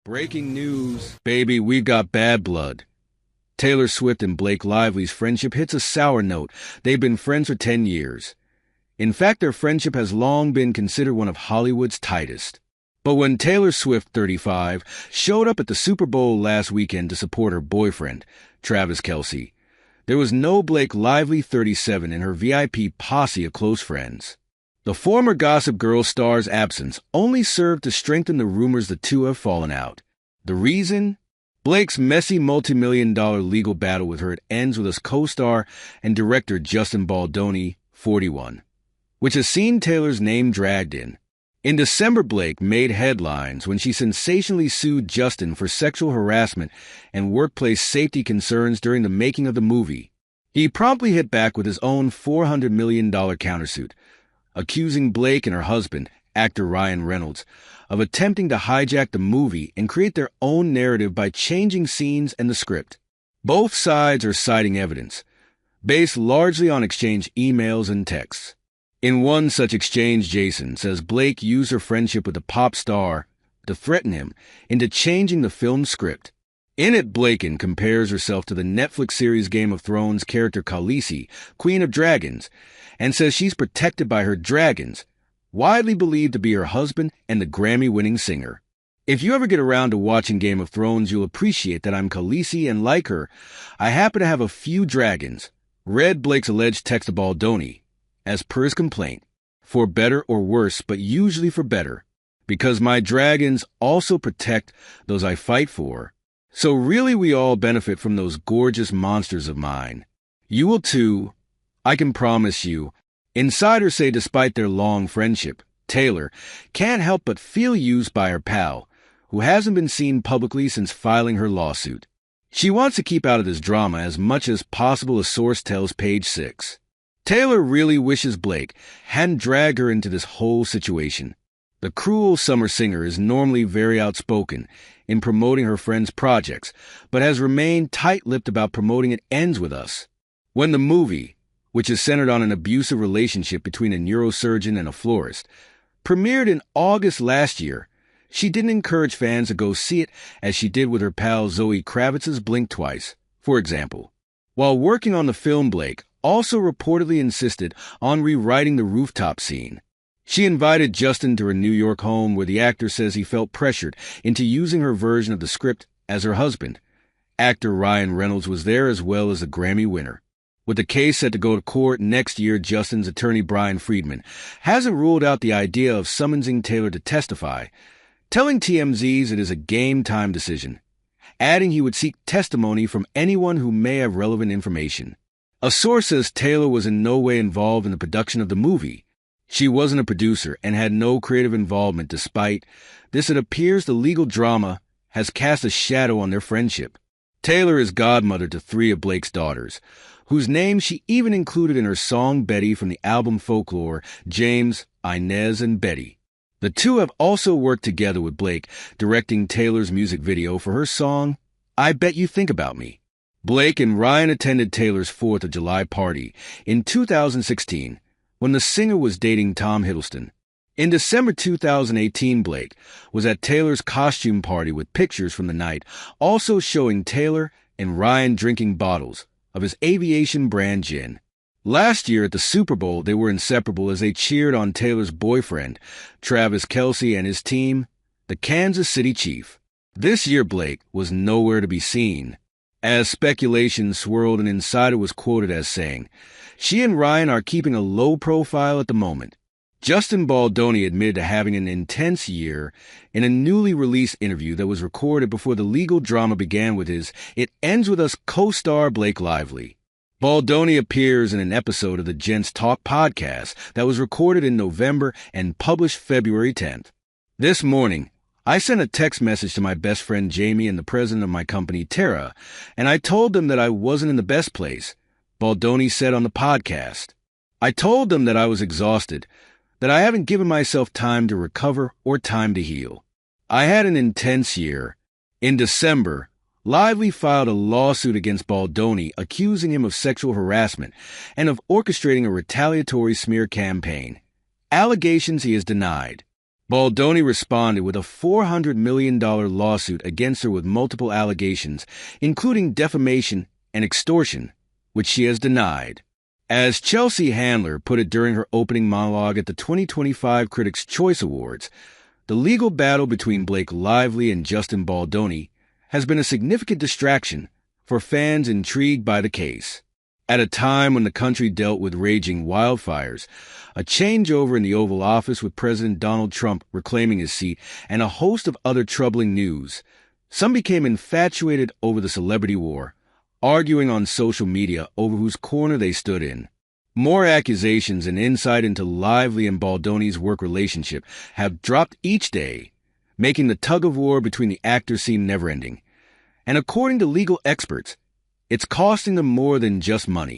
Breaking news. Baby, we've got bad blood. Taylor Swift and Blake Lively's friendship hits a sour note. They've been friends for 10 years. In fact, their friendship has long been considered one of Hollywood's tightest. But when Taylor Swift, 35, showed up at the Super Bowl last weekend to support her boyfriend, Travis Kelce, there was no Blake Lively, 37, in her VIP posse of close friends. The former Gossip Girl star's absence only served to strengthen the rumors the two have fallen out. The reason? Blake's messy multi-million-dollar legal battle with her ends with his co-star and director Justin Baldoni, 41, which has seen Taylor's name dragged in. In December, Blake made headlines when she sensationally sued Justin for sexual harassment and workplace safety concerns during the making of the movie. He promptly hit back with his own $400 million countersuit, accusing Blake and her husband, actor Ryan Reynolds, of attempting to hijack the movie and create their own narrative by changing scenes and the script. Both sides are citing evidence, based largely on exchanged emails and texts. In one such exchange, Jason says Blake used her friendship with the pop star to threaten him into changing the film's script. In it, Blaken compares herself to the Netflix series Game of Thrones character Khaleesi, Queen of Dragons, and says she's protected by her dragons, widely believed to be her husband and the Grammy-winning singer. If you ever get around to watching Game of Thrones, you'll appreciate that I'm Khaleesi, and like her, I happen to have a few dragons, read Blake's alleged text to Baldoni, as per his complaint, for better or worse, but usually for better, because my dragons also protect those I fight for. So really we all benefit from those gorgeous monsters of mine. You will too, I can promise you. Insiders say despite their long friendship, Taylor can't help but feel used by her pal, who hasn't been seen publicly since filing her lawsuit. She wants to keep out of this drama as much as possible, a source tells Page 6. Taylor really wishes Blake hadn't dragged her into this whole situation. The cruel summer singer is normally very outspoken in promoting her friends' projects, but has remained tight-lipped about promoting It Ends With Us. When the movie, which is centered on an abusive relationship between a neurosurgeon and a florist, premiered in August last year, she didn't encourage fans to go see it as she did with her pal Zoe Kravitz's Blink Twice, for example. While working on the film, Blake also reportedly insisted on rewriting the rooftop scene. She invited Justin to her New York home where the actor says he felt pressured into using her version of the script as her husband. Actor Ryan Reynolds was there as well as a Grammy winner. With the case set to go to court next year, Justin's attorney Brian Friedman hasn't ruled out the idea of summoning Taylor to testify, telling TMZ's it is a game-time decision, adding he would seek testimony from anyone who may have relevant information. A source says Taylor was in no way involved in the production of the movie. She wasn't a producer and had no creative involvement. Despite this, it appears the legal drama has cast a shadow on their friendship. Taylor is godmother to 3 of Blake's daughters, whose names she even included in her song Betty from the album Folklore, James, Inez, and Betty. The two have also worked together with Blake, directing Taylor's music video for her song, I Bet You Think About Me. Blake and Ryan attended Taylor's 4th of July party in 2016 when the singer was dating Tom Hiddleston. In December 2018, Blake was at Taylor's costume party with pictures from the night, also showing Taylor and Ryan drinking bottles of his aviation brand gin. Last year at the Super Bowl, they were inseparable as they cheered on Taylor's boyfriend, Travis Kelce, and his team, the Kansas City Chiefs. This year, Blake was nowhere to be seen. As speculation swirled, an insider was quoted as saying, she and Ryan are keeping a low profile at the moment. Justin Baldoni admitted to having an intense year in a newly released interview that was recorded before the legal drama began with his It Ends With Us co-star Blake Lively. Baldoni appears in an episode of the Gents Talk podcast that was recorded in November and published February 10th. This morning, I sent a text message to my best friend Jamie and the president of my company, Tara, and I told them that I wasn't in the best place, Baldoni said on the podcast. I told them that I was exhausted, that I haven't given myself time to recover or time to heal. I had an intense year. In December, Lively filed a lawsuit against Baldoni accusing him of sexual harassment and of orchestrating a retaliatory smear campaign, allegations he has denied. Baldoni responded with a $400 million lawsuit against her with multiple allegations, including defamation and extortion, which she has denied. As Chelsea Handler put it during her opening monologue at the 2025 Critics' Choice Awards, the legal battle between Blake Lively and Justin Baldoni has been a significant distraction for fans intrigued by the case. At a time when the country dealt with raging wildfires, a changeover in the Oval Office with President Donald Trump reclaiming his seat, and a host of other troubling news, some became infatuated over the celebrity war, arguing on social media over whose corner they stood in. More accusations and insight into Lively and Baldoni's work relationship have dropped each day, making the tug-of-war between the actors seem never-ending. And according to legal experts, it's costing them more than just money.